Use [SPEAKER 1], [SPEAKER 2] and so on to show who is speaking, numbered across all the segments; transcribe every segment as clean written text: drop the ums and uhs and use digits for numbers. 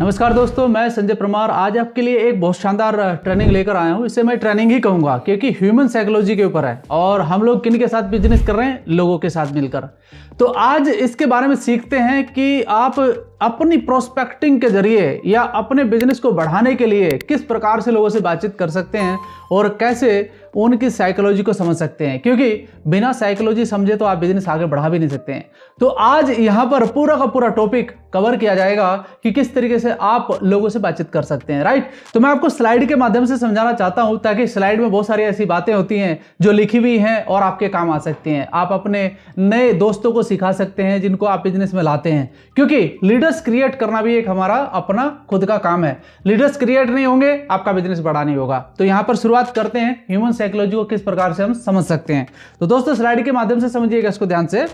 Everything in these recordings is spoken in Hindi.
[SPEAKER 1] नमस्कार दोस्तों, मैं संजय परमार आज आपके लिए एक बहुत शानदार ट्रेनिंग लेकर आया हूं। इसे मैं ट्रेनिंग ही कहूंगा क्योंकि ह्यूमन साइकोलॉजी के ऊपर है और हम लोग किन के साथ बिजनेस कर रहे हैं, लोगों के साथ मिलकर। तो आज इसके बारे में सीखते हैं कि आप अपनी प्रोस्पेक्टिंग के जरिए या अपने बिजनेस को बढ़ाने के लिए किस प्रकार से लोगों से बातचीत कर सकते हैं और कैसे उनकी साइकोलॉजी को समझ सकते हैं, क्योंकि बिना साइकोलॉजी समझे तो आप बिजनेस आगे बढ़ा भी नहीं सकते हैं। तो आज यहाँ पर पूरा का पूरा टॉपिक कवर किया जाएगा कि किस तरीके से आप लोगों से बातचीत कर सकते हैं, राइट। तो मैं आपको स्लाइड के माध्यम से समझाना चाहता हूं ताकि स्लाइड में बहुत सारी ऐसी बातें होती हैं जो लिखी हुई हैं और आपके काम आ सकती हैं। आप अपने नए दोस्तों को सिखा सकते हैं जिनको आप बिजनेस में लाते हैं, क्योंकि लीडर्स क्रिएट करना भी एक हमारा अपना खुद का काम है। लीडर्स क्रिएट नहीं होंगे, आपका बिजनेस बड़ा नहीं होगा। तो यहां पर शुरुआत करते हैं ह्यूमन साइकोलॉजी को किस प्रकार से हम समझ सकते हैं। तो दोस्तों स्लाइड के माध्यम से समझिएगा इसको ध्यान से।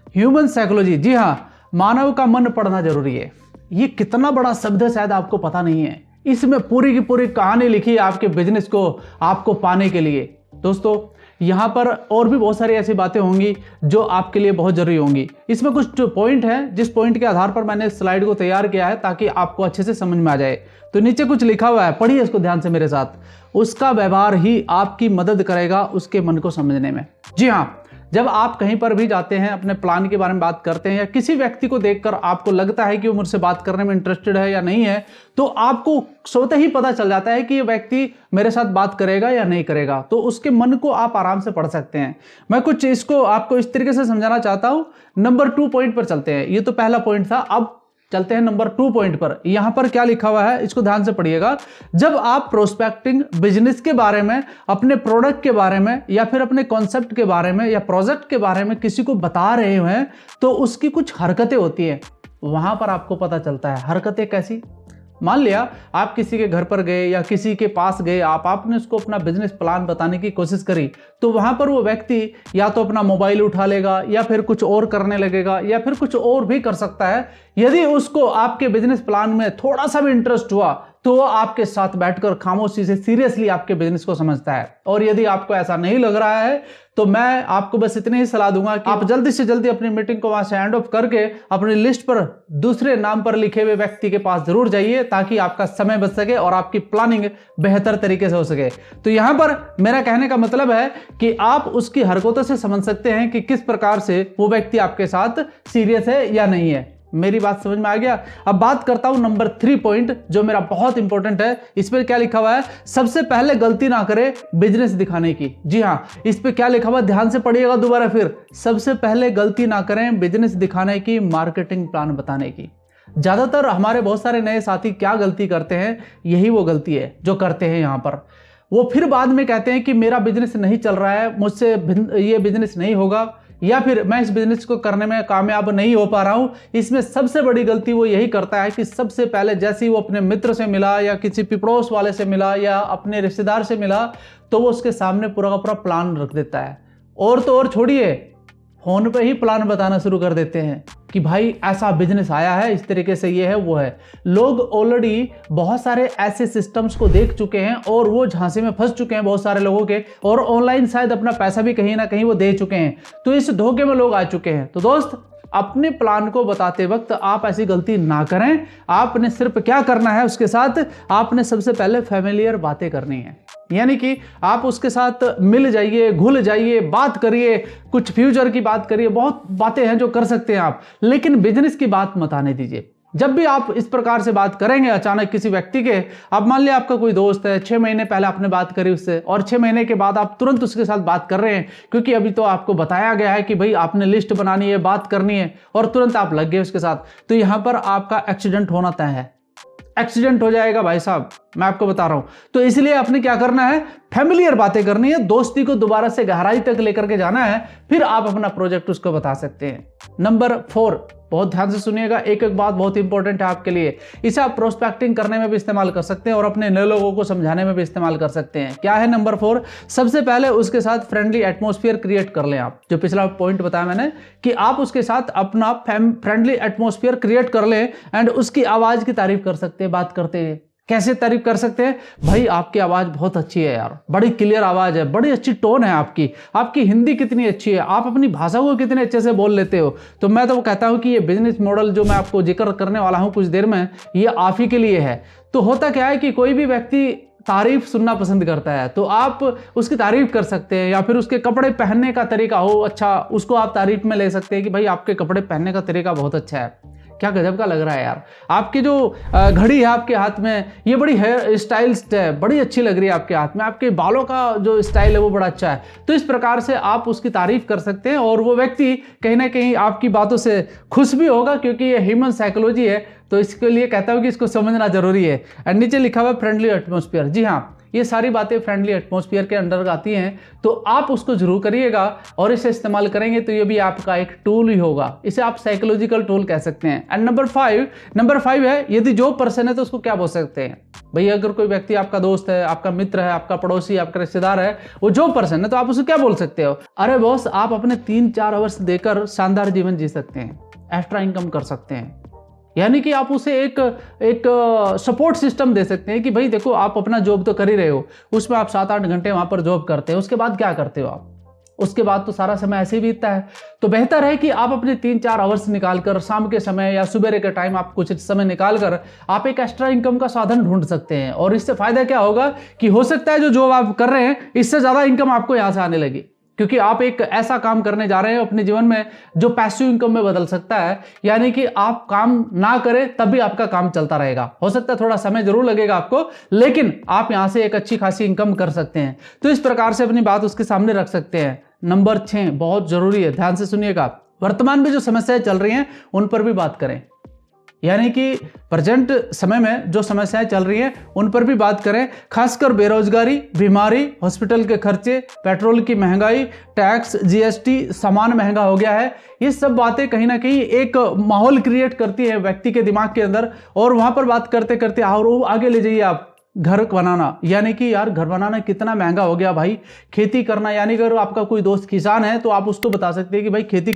[SPEAKER 1] ह्यूमन साइकोलॉजी, जी हां, मानव का मन पढ़ना जरूरी है। ये कितना बड़ा शब्द है शायद आपको पता नहीं है। इसमें पूरी की पूरी कहानी लिखी है आपके बिजनेस को आपको पाने के लिए। दोस्तों यहां पर और भी बहुत सारी ऐसी बातें होंगी जो आपके लिए बहुत जरूरी होंगी। इसमें कुछ पॉइंट है जिस पॉइंट के आधार पर मैंने स्लाइड को तैयार किया है ताकि आपको अच्छे से समझ में आ जाए। तो नीचे कुछ लिखा हुआ है, पढ़िए इसको ध्यान से मेरे साथ। उसका व्यवहार ही आपकी मदद करेगा उसके मन को समझने में। जी हाँ, जब आप कहीं पर भी जाते हैं, अपने प्लान के बारे में बात करते हैं या किसी व्यक्ति को देखकर आपको लगता है कि वो मुझसे बात करने में इंटरेस्टेड है या नहीं है, तो आपको स्वतः ही पता चल जाता है कि ये व्यक्ति मेरे साथ बात करेगा या नहीं करेगा। तो उसके मन को आप आराम से पढ़ सकते हैं। मैं कुछ इसको आपको इस तरीके से समझाना चाहता हूं। नंबर 2 पॉइंट पर चलते हैं। ये तो पहला पॉइंट था, अब चलते हैं नंबर 2 पॉइंट पर। यहां पर क्या लिखा हुआ है इसको ध्यान से पढ़िएगा। जब आप प्रोस्पेक्टिंग बिजनेस के बारे में, अपने प्रोडक्ट के बारे में या फिर अपने कॉन्सेप्ट के बारे में या प्रोजेक्ट के बारे में किसी को बता रहे हैं तो उसकी कुछ हरकतें होती हैं, वहां पर आपको पता चलता है। हरकतें कैसी? मान लिया आप किसी के घर पर गए या किसी के पास गए, आपने उसको अपना बिजनेस प्लान बताने की कोशिश करी, तो वहां पर वो व्यक्ति या तो अपना मोबाइल उठा लेगा या फिर कुछ और करने लगेगा या फिर कुछ और भी कर सकता है। यदि उसको आपके बिजनेस प्लान में थोड़ा सा भी इंटरेस्ट हुआ तो वो आपके साथ बैठकर खामोशी से सीरियसली आपके बिजनेस को समझता है। और यदि आपको ऐसा नहीं लग रहा है तो मैं आपको बस इतनी ही सलाह दूंगा कि आप जल्दी से जल्दी अपनी मीटिंग को वहां से हैंड ऑफ करके अपनी लिस्ट पर दूसरे नाम पर लिखे हुए व्यक्ति के पास जरूर जाइए ताकि आपका समय बच सके और आपकी प्लानिंग बेहतर तरीके से हो सके। तो यहां पर मेरा कहने का मतलब है कि आप उसकी हरकतों से समझ सकते हैं कि किस प्रकार से वो व्यक्ति आपके साथ सीरियस है या नहीं है। मेरी बात समझ में आ गया? अब बात करता हूं नंबर 3 पॉइंट जो मेरा बहुत इंपॉर्टेंट है। इस पर क्या लिखा हुआ है? सबसे पहले गलती ना करें बिजनेस दिखाने की। जी हां, इस पे क्या लिखा हुआ है ध्यान से पढ़िएगा दोबारा फिर। सबसे पहले गलती ना करें बिजनेस दिखाने की, मार्केटिंग प्लान बताने की। ज्यादातर हमारे बहुत सारे नए साथी क्या गलती करते हैं, यही वो गलती है जो करते हैं यहां पर। वो फिर बाद में कहते हैं कि मेरा बिजनेस नहीं चल रहा है, मुझसे ये बिजनेस नहीं होगा, या फिर मैं इस बिजनेस को करने में कामयाब नहीं हो पा रहा हूं। इसमें सबसे बड़ी गलती वो यही करता है कि सबसे पहले जैसे ही वो अपने मित्र से मिला या किसी पड़ोस वाले से मिला या अपने रिश्तेदार से मिला तो वो उसके सामने पूरा का पूरा प्लान रख देता है। और तो और छोड़िए, फोन पे ही प्लान बताना शुरू कर देते हैं कि भाई ऐसा बिजनेस आया है, इस तरीके से ये है वो है। लोग ऑलरेडी बहुत सारे ऐसे सिस्टम्स को देख चुके हैं और वो झांसे में फंस चुके हैं बहुत सारे लोगों के, और ऑनलाइन शायद अपना पैसा भी कहीं ना कहीं वो दे चुके हैं। तो इस धोखे में लोग आ चुके हैं। तो दोस्त, अपने प्लान को बताते वक्त आप ऐसी गलती ना करें। आपने सिर्फ क्या करना है उसके साथ, आपने सबसे पहले फैमिलियर बातें करनी है। यानी कि आप उसके साथ मिल जाइए, घुल जाइए, बात करिए, कुछ फ्यूचर की बात करिए, बहुत बातें हैं जो कर सकते हैं आप, लेकिन बिजनेस की बात मत आने दीजिए। जब भी आप इस प्रकार से बात करेंगे अचानक किसी व्यक्ति के, अब मान लिया आपका कोई दोस्त है, 6 महीने पहले आपने बात करी उससे और 6 महीने के बाद आप तुरंत उसके साथ बात कर रहे हैं क्योंकि अभी तो आपको बताया गया है कि भाई आपने लिस्ट बनानी है, बात करनी है, और तुरंत आप लग गए उसके साथ, तो यहां पर आपका एक्सीडेंट होना तय है। एक्सीडेंट हो जाएगा भाई साहब, मैं आपको बता रहा हूं। तो इसलिए आपने क्या करना है, फैमिलियर बातें करनी है, दोस्ती को दोबारा से गहराई तक लेकर के जाना है, फिर आप अपना प्रोजेक्ट उसको बता सकते हैं। नंबर 4, बहुत ध्यान से सुनिएगा, एक एक बात बहुत इंपॉर्टेंट है आपके लिए। इसे आप प्रोस्पेक्टिंग करने में भी इस्तेमाल कर सकते हैं और अपने नए लोगों को समझाने में भी इस्तेमाल कर सकते हैं। क्या है नंबर 4? सबसे पहले उसके साथ फ्रेंडली एटमॉस्फेयर क्रिएट कर लें आप। जो पिछला पॉइंट बताया मैंने कि आप उसके साथ अपना फ्रेंडली एटमॉस्फेयर क्रिएट कर लें एंड उसकी आवाज की तारीफ कर सकते हैं बात करते हैं। कैसे तारीफ कर सकते हैं? भाई आपकी आवाज़ बहुत अच्छी है यार, बड़ी क्लियर आवाज़ है, बड़ी अच्छी टोन है आपकी हिंदी कितनी अच्छी है, आप अपनी भाषा को कितने अच्छे से बोल लेते हो। तो मैं तो कहता हूँ कि ये बिजनेस मॉडल जो मैं आपको जिक्र करने वाला हूँ कुछ देर में, ये आप ही के लिए है। तो होता क्या है कि कोई भी व्यक्ति तारीफ सुनना पसंद करता है, तो आप उसकी तारीफ कर सकते हैं, या फिर उसके कपड़े पहनने का तरीका हो अच्छा, उसको आप तारीफ में ले सकते हैं कि भाई आपके कपड़े पहनने का तरीका बहुत अच्छा है, क्या गजब का लग रहा है यार, आपकी जो घड़ी है आपके हाथ में ये बड़ी हेयर स्टाइलिस्ट है, बड़ी अच्छी लग रही है आपके हाथ में, आपके बालों का जो स्टाइल है वो बड़ा अच्छा है। तो इस प्रकार से आप उसकी तारीफ कर सकते हैं और वो व्यक्ति कहीं ना कहीं आपकी बातों से खुश भी होगा, क्योंकि ये ह्यूमन साइकोलॉजी है। तो इसके लिए कहता हूँ कि इसको समझना जरूरी है। एंड नीचे लिखा हुआ फ्रेंडली एटमॉस्फेयर, जी हाँ, ये सारी बातें फ्रेंडली एटमॉस्फेयर के अंडर आती हैं, तो आप उसको जरूर करिएगा और इसे इस्तेमाल करेंगे तो ये भी आपका एक टूल ही होगा। इसे आप साइकोलॉजिकल टूल कह सकते हैं। एंड नंबर 5 है, यदि जो पर्सन है तो उसको क्या बोल सकते हैं? भैया अगर कोई व्यक्ति आपका दोस्त है, आपका मित्र है, आपका पड़ोसी, आपका रिश्तेदार है, वो जो पर्सन है, तो आप उसे क्या बोल सकते हो? अरे बॉस, आप अपने 3-4 आवर्स देकर शानदार जीवन जी सकते हैं, एक्स्ट्रा इनकम कर सकते हैं। यानी कि आप उसे एक सपोर्ट सिस्टम दे सकते हैं कि भाई देखो, आप अपना जॉब तो कर ही रहे हो, उसमें आप 7-8 घंटे वहाँ पर जॉब करते हैं, उसके बाद क्या करते हो आप? उसके बाद तो सारा समय ऐसे ही बीतता है। तो बेहतर है कि आप अपने 3-4 आवर्स निकाल कर, शाम के समय या सुबह के टाइम आप कुछ समय निकाल कर आप एक एक्स्ट्रा इनकम का साधन ढूंढ सकते हैं। और इससे फायदा क्या होगा कि हो सकता है जो जॉब आप कर रहे हैं इससे ज़्यादा इनकम आपको यहाँ से आने लगी, क्योंकि आप एक ऐसा काम करने जा रहे हैं अपने जीवन में जो पैसिव इनकम में बदल सकता है। यानी कि आप काम ना करें तब भी आपका काम चलता रहेगा। हो सकता है थोड़ा समय जरूर लगेगा आपको, लेकिन आप यहां से एक अच्छी खासी इनकम कर सकते हैं। तो इस प्रकार से अपनी बात उसके सामने रख सकते हैं। नंबर 6 बहुत जरूरी है, ध्यान से सुनिएगा। वर्तमान में जो समस्याएं चल रही हैं उन पर भी बात करें, यानी कि प्रेजेंट समय में जो समस्याएं चल रही हैं उन पर भी बात करें। खासकर बेरोजगारी, बीमारी, हॉस्पिटल के खर्चे, पेट्रोल की महंगाई, टैक्स, जीएसटी, सामान महंगा हो गया है। ये सब बातें कहीं ना कहीं एक माहौल क्रिएट करती है व्यक्ति के दिमाग के अंदर, और वहां पर बात करते करते और वो आगे ले जाइए आप घर बनाना, यानी कि यार घर बनाना कितना महंगा हो गया भाई। खेती करना, यानी अगर आपका कोई दोस्त किसान है तो आप उसको बता सकते हैं कि भाई खेती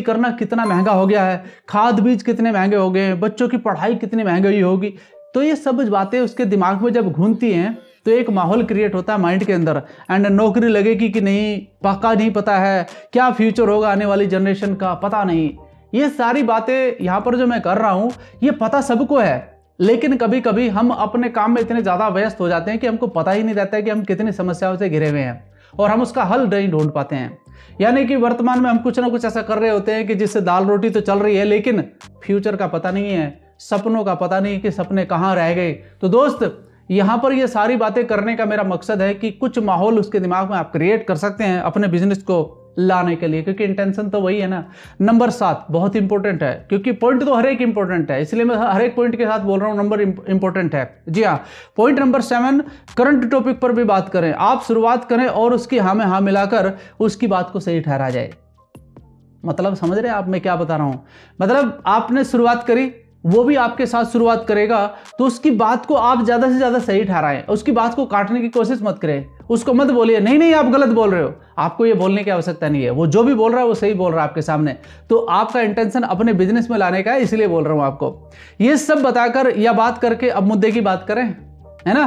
[SPEAKER 1] करना कितना महंगा हो गया है, खाद बीज कितने महंगे हो गए हैं, बच्चों की पढ़ाई कितनी महंगी होगी। तो ये सब बातें उसके दिमाग में जब घूमती हैं तो एक माहौल क्रिएट होता है माइंड के अंदर। एंड नौकरी लगेगी कि नहीं, पक्का नहीं पता है, क्या फ्यूचर होगा आने वाली जनरेशन का, पता नहीं। ये सारी बातें यहाँ पर जो मैं कर रहा हूँ ये पता सबको है, लेकिन कभी कभी हम अपने काम में इतने ज़्यादा व्यस्त हो जाते हैं कि हमको पता ही नहीं रहता है कि हम कितनी समस्याओं से घिरे हुए हैं और हम उसका हल नहीं ढूंढ पाते हैं। यानी कि वर्तमान में हम कुछ ना कुछ ऐसा कर रहे होते हैं कि जिससे दाल रोटी तो चल रही है, लेकिन फ्यूचर का पता नहीं है, सपनों का पता नहीं कि सपने कहाँ रह गए। तो दोस्त, यहाँ पर ये सारी बातें करने का मेरा मकसद है कि कुछ माहौल उसके दिमाग में आप क्रिएट कर सकते हैं अपने बिजनेस को लाने के लिए, क्योंकि इंटेंशन तो वही है ना। नंबर 7 बहुत इंपॉर्टेंट है, क्योंकि पॉइंट तो हर एक इंपॉर्टेंट है, इसलिए मैं हर एक पॉइंट के साथ बोल रहा हूँ नंबर इंपॉर्टेंट है। जी हाँ, पॉइंट नंबर 7, करंट टॉपिक पर भी बात करें। आप शुरुआत करें और उसकी हाँ में हाँ मिलाकर उसकी बात को सही ठहरा जाए। मतलब समझ रहे हैं आप मैं क्या बता रहा हूँ? मतलब आपने शुरुआत करी, वो भी आपके साथ शुरुआत करेगा, तो उसकी बात को आप ज्यादा से ज्यादा सही ठहराएं, उसकी बात को काटने की कोशिश मत करें। उसको मत बोलिए नहीं आप गलत बोल रहे हो, आपको ये बोलने की आवश्यकता नहीं है। वो जो भी बोल रहा है वो सही बोल रहा है आपके सामने, तो आपका इंटेंशन अपने बिजनेस में लाने का है, इसलिए बोल रहा हूं आपको। ये सब बताकर या बात करके अब मुद्दे की बात करें, है ना।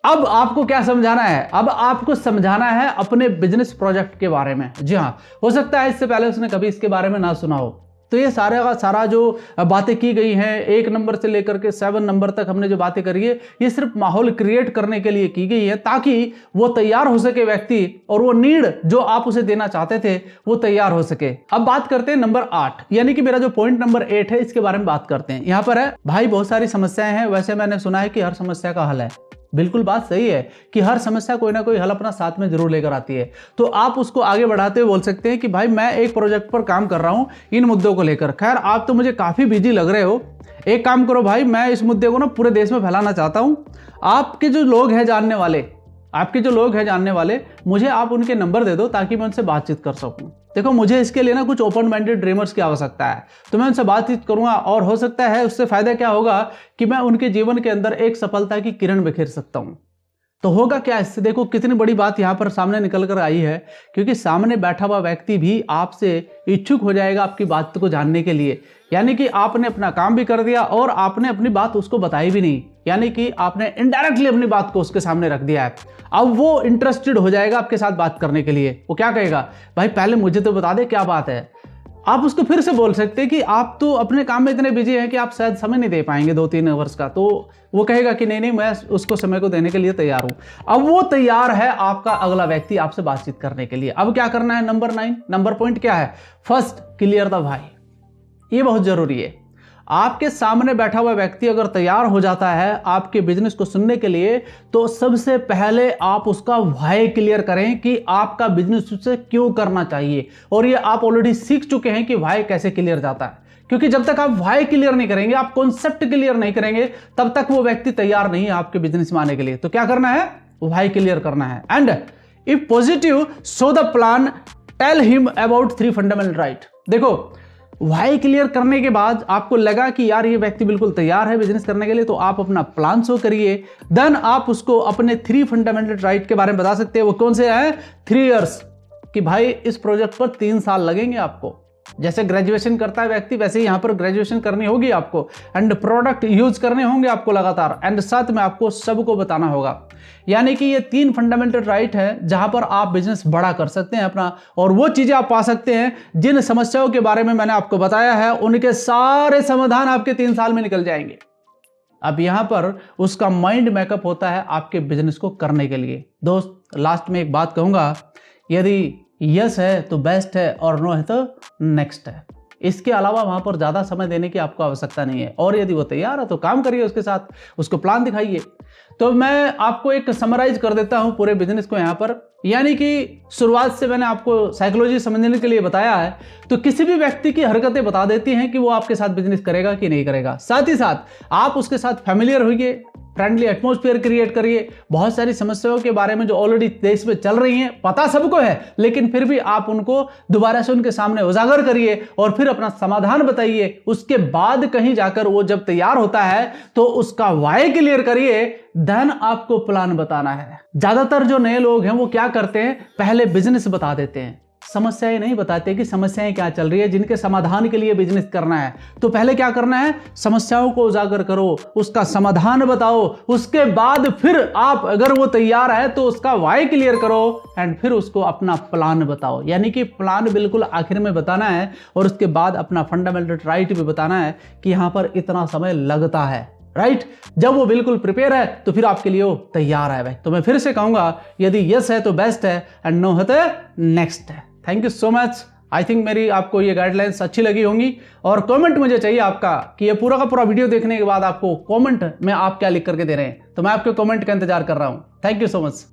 [SPEAKER 1] अब आपको क्या समझाना है? अब आपको समझाना है अपने बिजनेस प्रोजेक्ट के बारे में। जी हाँ, हो सकता है इससे पहले उसने कभी इसके बारे में ना सुना हो। तो ये सारा का सारा जो बातें की गई हैं, 1 नंबर से लेकर के 7 नंबर तक हमने जो बातें करी है, ये सिर्फ माहौल क्रिएट करने के लिए की गई है, ताकि वो तैयार हो सके व्यक्ति, और वो नीड जो आप उसे देना चाहते थे वो तैयार हो सके। अब बात करते हैं नंबर 8, यानी कि मेरा जो पॉइंट नंबर 8 है, इसके बारे में बात करते हैं। यहाँ पर है भाई बहुत सारी समस्याएं हैं, वैसे मैंने सुना है कि हर समस्या का हल है। बिल्कुल बात सही है कि हर समस्या कोई ना कोई हल अपना साथ में जरूर लेकर आती है। तो आप उसको आगे बढ़ाते हुए बोल सकते हैं कि भाई मैं एक प्रोजेक्ट पर काम कर रहा हूं इन मुद्दों को लेकर। खैर आप तो मुझे काफी बिजी लग रहे हो, एक काम करो भाई, मैं इस मुद्दे को ना पूरे देश में फैलाना चाहता हूं। आपके जो लोग हैं जानने वाले, मुझे आप उनके नंबर दे दो ताकि मैं उनसे बातचीत कर सकूं। देखो मुझे इसके लिए ना कुछ ओपन माइंडेड ड्रीमर्स की आवश्यकता है, तो मैं उनसे बातचीत करूंगा और हो सकता है उससे फायदा क्या होगा कि मैं उनके जीवन के अंदर एक सफलता की किरण बिखेर सकता हूं। तो होगा क्या इससे? देखो कितनी बड़ी बात यहां पर सामने निकल कर आई है, क्योंकि सामने बैठा हुआ व्यक्ति भी आपसे इच्छुक हो जाएगा आपकी बात को जानने के लिए। यानी कि आपने अपना काम भी कर दिया और आपने अपनी बात उसको बताई भी नहीं, यानी कि आपने इनडायरेक्टली अपनी बात को उसके सामने रख दिया है। अब वो इंटरेस्टेड हो जाएगा आपके साथ बात करने के लिए। वो क्या कहेगा, भाई पहले मुझे तो बता दे क्या बात है। आप उसको फिर से बोल सकते हैं कि आप तो अपने काम में इतने बिजी हैं कि आप शायद समय नहीं दे पाएंगे 2-3 आवर्स का। तो वो कहेगा कि नहीं मैं उसको समय को देने के लिए तैयार हूं। अब वो तैयार है आपका अगला व्यक्ति आपसे बातचीत करने के लिए। अब क्या करना है? नंबर 9 नंबर पॉइंट क्या है? First, clear the why. ये बहुत जरूरी है। आपके सामने बैठा हुआ व्यक्ति अगर तैयार हो जाता है आपके बिजनेस को सुनने के लिए, तो सबसे पहले आप उसका व्हाई क्लियर करें कि आपका बिजनेस उससे क्यों करना चाहिए। और ये आप ऑलरेडी सीख चुके हैं कि व्हाई कैसे क्लियर जाता है, क्योंकि जब तक आप व्हाई क्लियर नहीं करेंगे, आप कॉन्सेप्ट क्लियर नहीं करेंगे, तब तक वो व्यक्ति तैयार नहीं है आपके बिजनेस में आने के लिए। तो क्या करना है? व्हाई क्लियर करना है। And if positive, so the plan, tell him about 3 fundamental right. देखो, व्हाई क्लियर करने के बाद आपको लगा कि यार ये व्यक्ति बिल्कुल तैयार है बिजनेस करने के लिए, तो आप अपना प्लान शो करिए। देन आप उसको अपने 3 फंडामेंटल राइट के बारे में बता सकते हैं। वो कौन से हैं? 3 इयर्स, कि भाई इस प्रोजेक्ट पर 3 साल लगेंगे आपको। जैसे ग्रेजुएशन करता है व्यक्ति, वैसे ही यहां पर ग्रेजुएशन करनी होगी आपको। एंड प्रोडक्ट यूज करने होंगे आपको लगातार, एंड साथ में आपको सबको बताना होगा। यानी कि ये 3 फंडामेंटल राइट है जहां पर आप बिजनेस बड़ा कर सकते हैं अपना, और वो चीजें आप पा सकते हैं जिन समस्याओं के बारे में मैंने आपको बताया है, उनके सारे समाधान आपके 3 साल में निकल जाएंगे। अब यहां पर उसका माइंड मेकअप होता है आपके बिजनेस को करने के लिए। दोस्त, लास्ट में एक बात कहूंगा, यदि यस है तो बेस्ट है और नो है तो नेक्स्ट है। इसके अलावा वहां पर ज्यादा समय देने की आपको आवश्यकता नहीं है। और यदि वो तैयार है तो काम करिए उसके साथ, उसको प्लान दिखाइए। तो मैं आपको एक समराइज कर देता हूं पूरे बिजनेस को यहां पर। यानी कि शुरुआत से मैंने आपको साइकोलॉजी समझने के लिए बताया है, तो किसी भी व्यक्ति की हरकतें बता देती हैं कि वो आपके साथ बिजनेस करेगा कि नहीं करेगा। साथ ही साथ आप उसके साथ फैमिलियर होइए, फ्रेंडली एटमॉस्फेयर क्रिएट करिए। बहुत सारी समस्याओं के बारे में जो ऑलरेडी देश में चल रही हैं, पता सबको है, लेकिन फिर भी आप उनको दोबारा से उनके सामने उजागर करिए और फिर अपना समाधान बताइए। उसके बाद कहीं जाकर वो जब तैयार होता है तो उसका व्हाई क्लियर करिए, देन आपको प्लान बताना है। ज्यादातर जो नए लोग हैं वो क्या करते हैं, पहले बिजनेस बता देते हैं, समस्याएं नहीं बताते कि समस्याएं क्या चल रही है जिनके समाधान के लिए बिजनेस करना है। तो पहले क्या करना है? समस्याओं को उजागर करो, उसका समाधान बताओ। उसके बाद फिर आप, अगर वो तैयार है तो उसका व्हाई क्लियर करो एंड फिर उसको अपना प्लान बताओ। यानी कि प्लान बिल्कुल आखिर में बताना है और उसके बाद अपना फंडामेंटल राइट भी बताना है कि यहां पर इतना समय लगता है। राइट, जब वो बिल्कुल प्रिपेयर है तो फिर आपके लिए वो तैयार है। भाई तो मैं फिर से कहूंगा, यदि यस है तो बेस्ट है एंड नो है तो नेक्स्ट है। Thank you so much. I think मेरी आपको ये गाइडलाइंस अच्छी लगी होंगी। और कमेंट मुझे चाहिए आपका कि ये पूरा का पूरा वीडियो देखने के बाद आपको कमेंट में आप क्या लिख करके दे रहे हैं। तो मैं आपके कमेंट का इंतजार कर रहा हूं। Thank you so much.